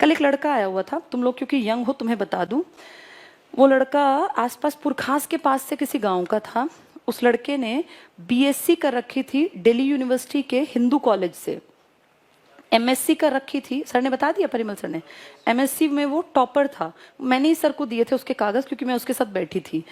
कल एक लड़का आया हुआ था, तुम लोग क्योंकि यंग हो तुम्हें बता दूं, वो लड़का आसपास पुरखास के पास से किसी गांव का था। उस लड़के ने बीएससी कर रखी थी दिल्ली यूनिवर्सिटी के हिंदू कॉलेज से, एमएससी कर रखी थी, सर ने बता दिया, परिमल सर ने। एमएससी में वो टॉपर था। मैंने ही सर को दिए थे उसके कागज, क्योंकि मैं उसके साथ बैठी थी।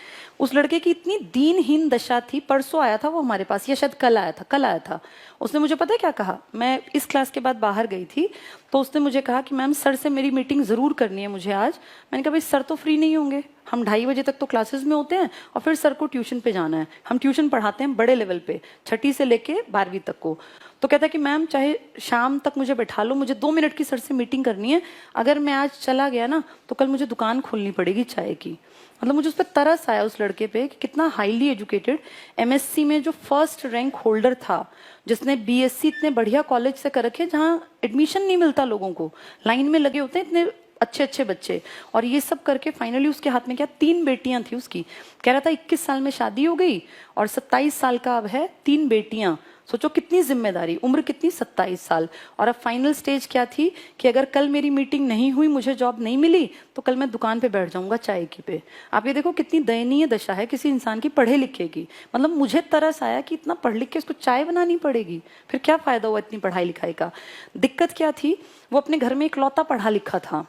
उस लड़के की इतनी दीनहीन दशा थी। परसों आया था वो हमारे पास, या शायद कल आया था। उसने मुझे पता है क्या कहा, मैं इस क्लास के बाद बाहर गई थी, तो उसने मुझे कहा कि मैम सर से मेरी मीटिंग जरूर करनी है मुझे आज। मैंने कहा भाई सर तो फ्री नहीं होंगे, हम 2:30 बजे तक तो क्लासेस में होते हैं और फिर सर को ट्यूशन पे जाना है। हम ट्यूशन पढ़ाते हैं बड़े लेवल पे, 6ठी से लेके 12वीं तक को। तो कहता है कि मैम चाहे शाम तक मुझे बैठा लो, मुझे 2 मिनट की सर से मीटिंग करनी है। अगर मैं आज चला गया ना तो कल मुझे दुकान खोलनी पड़ेगी चाय की। मतलब मुझे उस पर तरस आया उस लड़के पे कि कितना हाईली एजुकेटेड, एमएससी में जो फर्स्ट रैंक होल्डर था, जिसने बीएससी इतने बढ़िया कॉलेज से कर रखे जहाँ एडमिशन नहीं मिलता लोगों को, लाइन में लगे होते हैं इतने अच्छे अच्छे बच्चे, और ये सब करके फाइनली उसके हाथ में क्या 3 बेटियां थी उसकी। कह रहा था 21 साल में शादी हो गई और 27 साल का अब है, 3 बेटियां। सोचो कितनी जिम्मेदारी, उम्र कितनी, 27 साल। और अब फाइनल स्टेज क्या थी कि अगर कल मेरी मीटिंग नहीं हुई, मुझे जॉब नहीं मिली, तो कल मैं दुकान पे बैठ जाऊंगा चाय की पे। आप ये देखो कितनी दयनीय दशा है किसी इंसान की पढ़े लिखे की। मतलब मुझे तरस आया कि इतना पढ़ लिख के उसको चाय बनानी पड़ेगी, फिर क्या फायदा हुआ इतनी पढ़ाई लिखाई का। दिक्कत क्या थी, वो अपने घर में इकलौता पढ़ा लिखा था।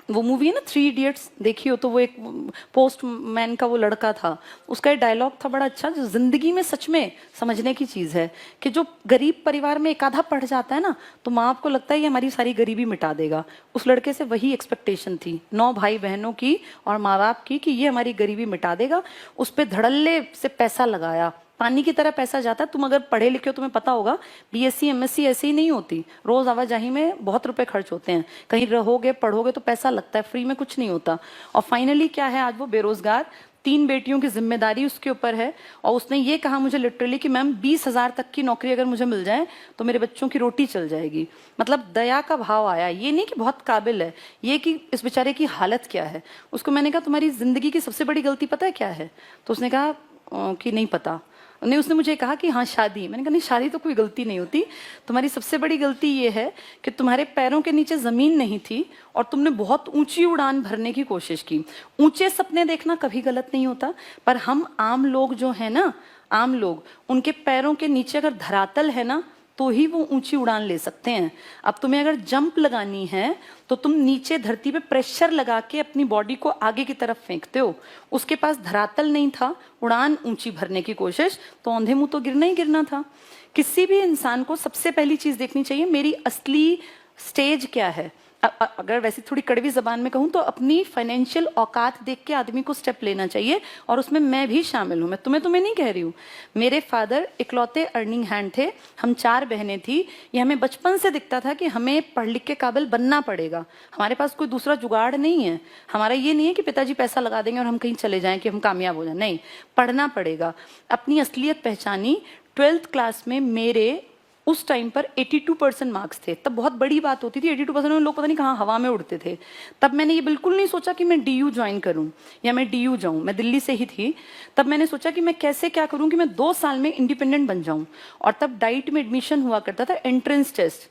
वो मूवी है ना 3 इडियट्स, देखी हो तो, वो एक पोस्टमैन का वो लड़का था, उसका एक डायलॉग था बड़ा अच्छा, जो जिंदगी में सच में समझने की चीज है कि जो गरीब परिवार में एक आधा पढ़ जाता है ना, तो माँ बाप को लगता है ये हमारी सारी गरीबी मिटा देगा। उस लड़के से वही एक्सपेक्टेशन थी 9 भाई बहनों की और माँ बाप की कि ये हमारी गरीबी मिटा देगा। उस पर धड़ल्ले से पैसा लगाया, पानी की तरह पैसा जाता है। तुम अगर पढ़े लिखे हो तुम्हें पता होगा, बीएससी एमएससी ऐसे ही नहीं होती, रोज आवाजाही में बहुत रुपए खर्च होते हैं, कहीं रहोगे पढ़ोगे तो पैसा लगता है, फ्री में कुछ नहीं होता। और फाइनली क्या है, आज वो बेरोजगार, 3 बेटियों की जिम्मेदारी उसके ऊपर है। और उसने ये कहा मुझे लिटरली कि मैम 20,000 तक की नौकरी अगर मुझे मिल जाए तो मेरे बच्चों की रोटी चल जाएगी। मतलब दया का भाव आया, ये नहीं कि बहुत काबिल है, ये कि इस बेचारे की हालत क्या है। उसको मैंने कहा तुम्हारी जिंदगी की सबसे बड़ी गलती पता है क्या है? तो उसने कहा कि नहीं पता। नहीं, उसने मुझे कहा कि हाँ शादी। मैंने कहा नहीं, शादी तो कोई गलती नहीं होती, तुम्हारी सबसे बड़ी गलती ये है कि तुम्हारे पैरों के नीचे जमीन नहीं थी और तुमने बहुत ऊंची उड़ान भरने की कोशिश की। ऊंचे सपने देखना कभी गलत नहीं होता, पर हम आम लोग जो है ना, आम लोग, उनके पैरों के नीचे अगर धरातल है ना तो ही वो ऊंची उड़ान ले सकते हैं। अब तुम्हें अगर जंप लगानी है तो तुम नीचे धरती पे प्रेशर लगा के अपनी बॉडी को आगे की तरफ फेंकते हो। उसके पास धरातल नहीं था, उड़ान ऊंची भरने की कोशिश, तो औंधे मुंह तो गिरना ही गिरना था। किसी भी इंसान को सबसे पहली चीज देखनी चाहिए, मेरी असली स्टेज क्या है। अगर वैसे थोड़ी कड़वी जबान में कहूं तो अपनी फाइनेंशियल औकात देख के आदमी को स्टेप लेना चाहिए, और उसमें मैं भी शामिल हूं। मैं तुम्हें नहीं कह रही हूं। मेरे फादर इकलौते अर्निंग हैंड थे, हम 4 बहनें थी। ये हमें बचपन से दिखता था कि हमें पढ़ लिख के काबिल बनना पड़ेगा, हमारे पास कोई दूसरा जुगाड़ नहीं है। हमारा ये नहीं है कि पिताजी पैसा लगा देंगे और हम कहीं चले जाएं कि हम कामयाब हो जाए, नहीं, पढ़ना पड़ेगा। अपनी असलियत पहचानी 12th क्लास में। मेरे उस टाइम पर 82% मार्क्स थे, तब बहुत बड़ी बात होती थी। 82% में लोग पता नहीं कहाँ हवा में उड़ते थे। तब मैंने ये बिल्कुल नहीं सोचा कि मैं डीयू ज्वाइन करूं या मैं डीयू जाऊं, मैं दिल्ली से ही थी। तब मैंने सोचा कि मैं कैसे क्या करूं कि मैं 2 साल में इंडिपेंडेंट बन जाऊं। और तब डाइट में एडमिशन हुआ करता था, एंट्रेंस टेस्ट।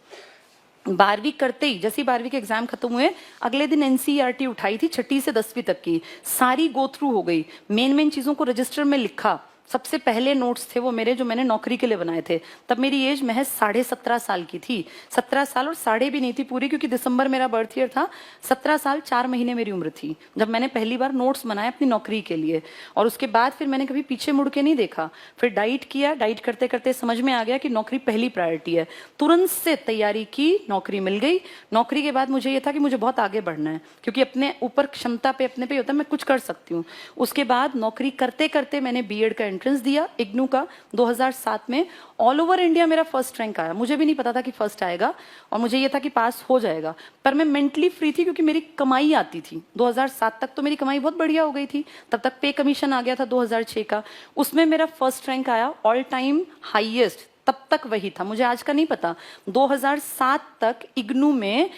12वीं करते ही, जैसे 12वीं के एग्जाम खत्म हुए, अगले दिन एनसीईआरटी उठाई थी 6ठी से 10वीं तक की, सारी गो थ्रू हो गई, मेन चीजों को रजिस्टर में लिखा। सबसे पहले नोट्स थे वो मेरे, जो मैंने नौकरी के लिए बनाए थे। तब मेरी एज महज 17.5 साल की थी। 17 साल और साढ़े भी नहीं थी पूरी, क्योंकि दिसंबर मेरा बर्थ ईयर था। 17 साल 4 महीने मेरी उम्र थी जब मैंने पहली बार नोट्स बनाए अपनी नौकरी के लिए। और उसके बाद फिर मैंने कभी पीछे मुड़ के नहीं देखा। फिर डाइट किया, डाइट करते करते समझ में आ गया कि नौकरी पहली प्रायोरिटी है। तुरंत से तैयारी की, नौकरी मिल गई। नौकरी के बाद मुझे ये था कि मुझे बहुत आगे बढ़ना है, क्योंकि अपने ऊपर क्षमता पे अपने पे होता है, मैं कुछ कर सकती हूँ। उसके बाद नौकरी करते करते मैंने बीएड का एंट्रेंस दिया इग्नू का 2007 में। ऑल ओवर इंडिया मेरा फर्स्ट रैंक आया। मुझे भी नहीं पता था कि फर्स्ट आएगा, और मुझे ये था कि पास हो जाएगा, पर मैं मेंटली फ्री थी क्योंकि मेरी कमाई आती थी। 2007 तक तो मेरी कमाई बहुत बढ़िया हो गई थी। तब तक पे कमीशन आ गया था 2006 का, उसमें मेरा फर्स्ट रैंक आया, ऑल टाइम हाईएस्ट। तब तक वही था, मुझे आज का नहीं पता। 2007 तक इग्नू में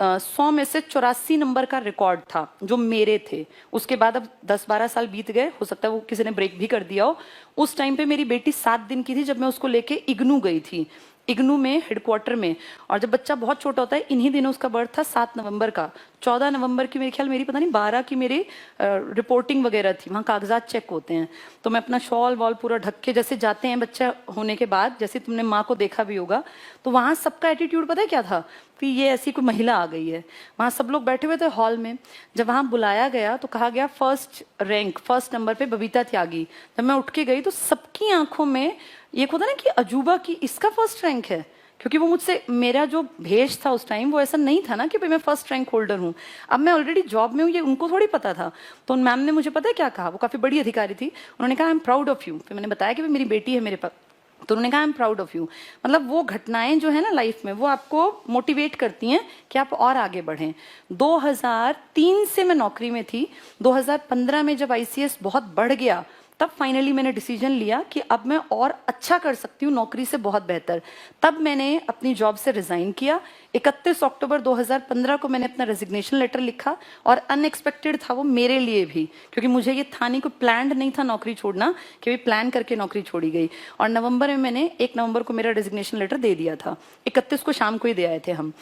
100 में से 84 नंबर का रिकॉर्ड था जो मेरे थे। उसके बाद अब 10-12 साल बीत गए, हो सकता है वो किसी ने ब्रेक भी कर दिया हो। उस टाइम पे मेरी बेटी 7 दिन की थी जब मैं उसको लेके इग्नू गई थी। इग्नू में हेडक्वार्टर में। और जब बच्चा बहुत छोटा होता है, इन्हीं दिनों उसका बर्थ था 7 नवंबर का, 14 नवंबर की मेरे ख्याल मेरी पता नहीं 12 की मेरी रिपोर्टिंग वगैरह थी, वहाँ कागजात चेक होते हैं। तो मैं अपना शॉल वॉल पूरा ढक के जैसे जाते हैं बच्चा होने के बाद, जैसे तुमने माँ को देखा भी होगा, तो वहाँ सबका एटीट्यूड पता है क्या था कि ये ऐसी कोई महिला आ गई है। वहाँ सब लोग बैठे हुए थे हॉल में। जब वहाँ बुलाया गया तो कहा गया फर्स्ट रैंक, फर्स्ट नंबर पे बबीता त्यागी। जब मैं उठ के गई तो सबकी आंखों में ये होता ना कि अजूबा की इसका फर्स्ट रैंक है, क्योंकि वो मुझसे, मेरा जो भेष था उस टाइम वो ऐसा नहीं था ना कि भाई मैं फर्स्ट रैंक होल्डर हूँ। अब मैं ऑलरेडी जॉब में हूँ, ये उनको थोड़ी पता था। तो उन मैम ने मुझे पता है क्या कहा, वो काफी बड़ी अधिकारी थी, उन्होंने कहा I am proud of you. फिर मैंने बताया कि मेरी बेटी है मेरे पास, तो उन्होंने कहा I am proud of you. मतलब वो घटनाएं जो है ना लाइफ में, वो आपको मोटिवेट करती हैं कि आप और आगे बढ़ें। 2003 से मैं नौकरी में थी। 2015 में जब आईसीएस बहुत बढ़ गया, तब फाइनली मैंने डिसीजन लिया कि अब मैं और अच्छा कर सकती हूँ नौकरी से बहुत बेहतर। तब मैंने अपनी जॉब से रिजाइन किया। 31 अक्टूबर 2015 को मैंने अपना रेजिग्नेशन लेटर लिखा, और अनएक्सपेक्टेड था वो मेरे लिए भी, क्योंकि मुझे ये था नहीं, कोई प्लान नहीं था नौकरी छोड़ना कि भाई प्लान करके नौकरी छोड़ी गई। और नवंबर में मैंने 1 नवंबर को मेरा रेजिग्नेशन लेटर दे दिया था, 31 को शाम को ही दे आए थे हम।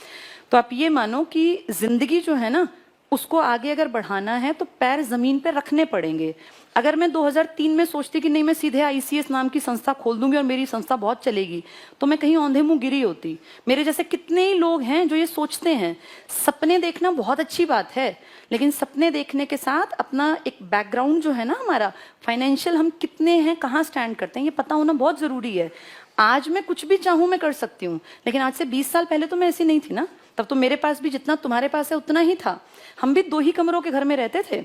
तो आप ये मानो कि जिंदगी जो है ना, उसको आगे अगर बढ़ाना है तो पैर जमीन पे रखने पड़ेंगे। अगर मैं 2003 में सोचती कि नहीं मैं सीधे आईसीएस नाम की संस्था खोल दूंगी और मेरी संस्था बहुत चलेगी, तो मैं कहीं औंधे मुंह गिरी होती। मेरे जैसे कितने ही लोग हैं जो ये सोचते हैं। सपने देखना बहुत अच्छी बात है, लेकिन सपने देखने के साथ अपना एक बैकग्राउंड जो है ना हमारा फाइनेंशियल, हम कितने हैं, कहाँ स्टैंड करते हैं, ये पता होना बहुत जरूरी है। आज मैं कुछ भी चाहूं मैं कर सकती हूँ, लेकिन आज से 20 साल पहले तो मैं ऐसी नहीं थी ना। तब तो मेरे पास भी जितना तुम्हारे पास है उतना ही था। हम भी 2 ही कमरों के घर में रहते थे।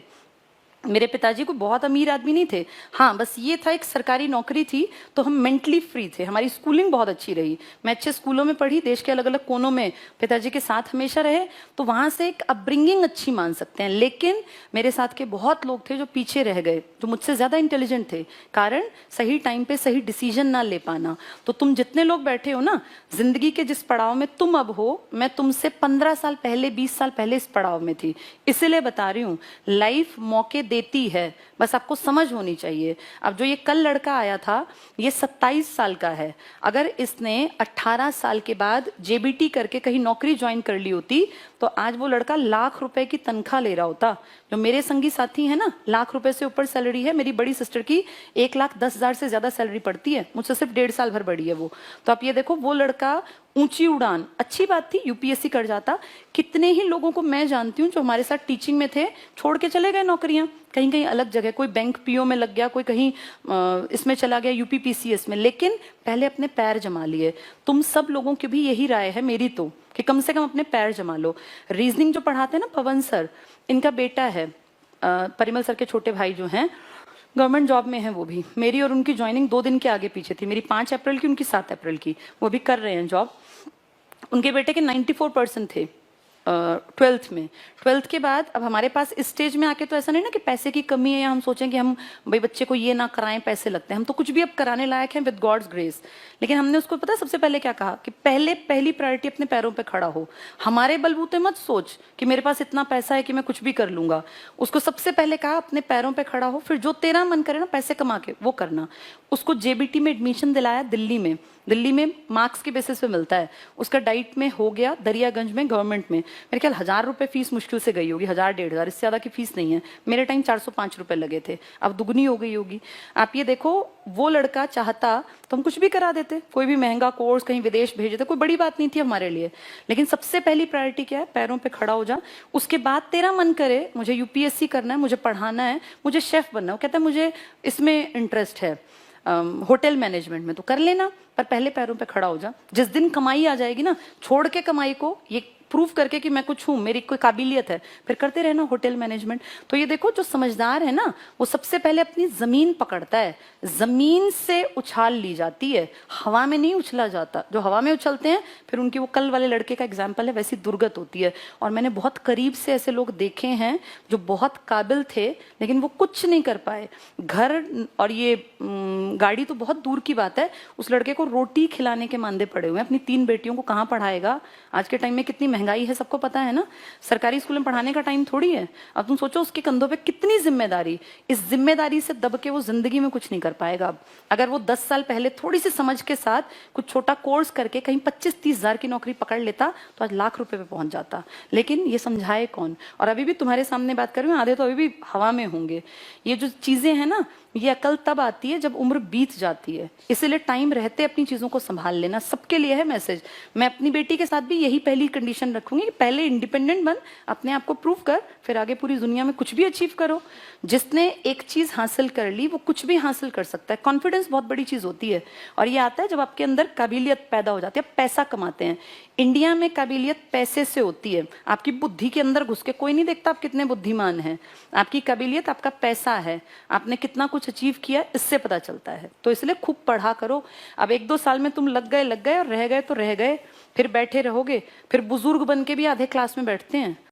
मेरे पिताजी को बहुत अमीर आदमी नहीं थे, हाँ बस ये था एक सरकारी नौकरी थी, तो हम मेंटली फ्री थे। हमारी स्कूलिंग बहुत अच्छी रही, मैं अच्छे स्कूलों में पढ़ी, देश के अलग अलग कोनों में पिताजी के साथ हमेशा रहे, तो वहां से एक अपब्रिंगिंग अच्छी मान सकते हैं। लेकिन मेरे साथ के बहुत लोग थे जो पीछे रह गए, जो मुझसे ज्यादा इंटेलिजेंट थे, कारण सही टाइम पे सही डिसीजन ना ले पाना। तो तुम जितने लोग बैठे हो ना, जिंदगी के जिस पड़ाव में तुम अब हो, मैं तुमसे 15 साल पहले 20 साल पहले इस पड़ाव में थी। इसीलिए बता रही हूँ, लाइफ मौके देती है, बस आपको समझ होनी चाहिए। अब जो ये कल लड़का आया था, ये 27 साल का है। अगर इसने 18 साल के बाद जेबीटी करके कहीं नौकरी ज्वाइन कर ली होती, तो आज वो लड़का लाख रुपए की तनख्वाह ले रहा होता। जो मेरे संगी साथी है ना, लाख रुपए से ऊपर सैलरी है। मेरी बड़ी सिस्टर की 1,10,000 से ज्यादा सैलरी पड़ती है, मुझसे सिर्फ 1.5 साल भर बड़ी है वो। तो आप ये देखो, वो लड़का ऊंची उड़ान, अच्छी बात थी, यूपीएससी कर जाता। कितने ही लोगों को मैं जानती हूँ जो हमारे साथ टीचिंग में थे, छोड़ के चले गए नौकरियां, कहीं कहीं अलग जगह, कोई बैंक पीओ में लग गया, कोई कहीं इसमें चला गया यूपीपीसीएस में, लेकिन पहले अपने पैर जमा लिए। तुम सब लोगों की भी यही राय है मेरी तो, कि कम से कम अपने पैर जमा लो। रीजनिंग जो पढ़ाते हैं ना पवन सर, इनका बेटा है, परिमल सर के छोटे भाई जो हैं, गवर्नमेंट जॉब में है वो भी। मेरी और उनकी ज्वाइनिंग 2 दिन के आगे पीछे थी, मेरी 5 अप्रैल की, उनकी 7 अप्रैल की। वो भी कर रहे हैं जॉब। उनके बेटे के 94% थे 12th में। 12th के बाद अब हमारे पास इस स्टेज में आके तो ऐसा नहीं ना कि पैसे की कमी है या हम सोचें कि हम भाई बच्चे को ये ना कराएं, पैसे लगते हैं। हम तो कुछ भी अब कराने लायक हैं विद गॉड्स ग्रेस। लेकिन हमने उसको पता सबसे पहले क्या कहा कि पहली प्रायोरिटी अपने पैरों पे खड़ा हो। हमारे बलबूते मत सोच कि मेरे पास इतना पैसा है कि मैं कुछ भी कर लूंगा। उसको सबसे पहले कहा अपने पैरों पे खड़ा हो, फिर जो तेरा मन करे ना पैसे कमा के वो करना। उसको जेबीटी में एडमिशन दिलाया दिल्ली में। दिल्ली में मार्क्स के बेसिस पे मिलता है। उसका डाइट में हो गया दरियागंज में गवर्नमेंट में। मेरे ख्याल 1,000 रुपए फीस मुश्किल से गई होगी, 1,000-1,500, इससे ज्यादा की फीस नहीं है। मेरे टाइम 405 रुपए लगे थे, अब दुगनी हो गई होगी। आप ये देखो, वो लड़का चाहता तो हम कुछ भी करा देते, कोई भी महंगा कोर्स कहीं विदेश भेज देते, कोई बड़ी बात नहीं थी हमारे लिए। लेकिन सबसे पहली प्रायोरिटी क्या है, पैरों पे खड़ा हो जा। उसके बाद तेरा मन करे मुझे यूपीएससी करना है, मुझे पढ़ाना है, मुझे शेफ बनना है, वो कहता है मुझे इसमें इंटरेस्ट है होटल मैनेजमेंट में, तो कर लेना, पर पहले पैरों पे खड़ा हो जा। जिस दिन कमाई आ जाएगी ना, छोड़ के कमाई को, ये प्रूव करके कि मैं कुछ हूं, मेरी कोई काबिलियत है, फिर करते रहना होटल मैनेजमेंट। तो ये देखो, जो समझदार है ना, वो सबसे पहले अपनी जमीन पकड़ता है। जमीन से उछाल ली जाती है, हवा में नहीं उछला जाता। जो हवा में उछलते हैं फिर उनकी, वो कल वाले लड़के का एग्जाम्पल है, वैसी दुर्गत होती है। और मैंने बहुत करीब से ऐसे लोग देखे हैं जो बहुत काबिल थे, लेकिन वो कुछ नहीं कर पाए। घर और ये गाड़ी तो बहुत दूर की बात है, उस लड़के को रोटी खिलाने के मांदे पड़े हुए हैं। अपनी 3 बेटियों को कहाँ पढ़ाएगा? आज के टाइम में कितनी महंगाई है सबको पता है ना, सरकारी स्कूल में पढ़ाने का टाइम थोड़ी है। अब तुम सोचो उसके कंधों पे कितनी जिम्मेदारी, इस जिम्मेदारी से दब के वो जिंदगी में कुछ नहीं कर पाएगा। अब अगर वो 10 साल पहले थोड़ी सी समझ के साथ कुछ छोटा कोर्स करके कहीं 25-30 हजार की नौकरी पकड़ लेता तो आज लाख रुपए पे पहुंच जाता। लेकिन ये समझाए कौन, और अभी भी तुम्हारे सामने बात कर रही हूँ, आधे तो अभी भी हवा में होंगे। ये जो चीजें हैं ना, ये अकल तब आती है जब उम्र बीत जाती है, इसीलिए टाइम रहते अपनी चीजों को संभाल लेना। सबके लिए है मैसेज। मैं अपनी बेटी के साथ भी यही पहली कंडीशन रखूंगी, पहले इंडिपेंडेंट बन, अपने आप को प्रूव कर, फिर आगे पूरी दुनिया में कुछ भी अचीव करो। जिसने एक चीज हासिल कर ली वो कुछ भी हासिल कर सकता है। कॉन्फिडेंस बहुत बड़ी चीज होती है, और ये आता है जब आपके अंदर काबिलियत पैदा हो जाती है, पैसा कमाते हैं। इंडिया में काबिलियत पैसे से होती है, आपकी बुद्धि के अंदर घुस के कोई नहीं देखता आप कितने बुद्धिमान हैं। आपकी काबिलियत आपका पैसा है, आपने कितना कुछ अचीव किया इससे पता चलता है। तो इसलिए खूब पढ़ा करो। अब 1-2 साल में तुम लग गए और रह गए तो रह गए, फिर बैठे रहोगे, फिर बुजुर्ग बन के भी आधे क्लास में बैठते हैं।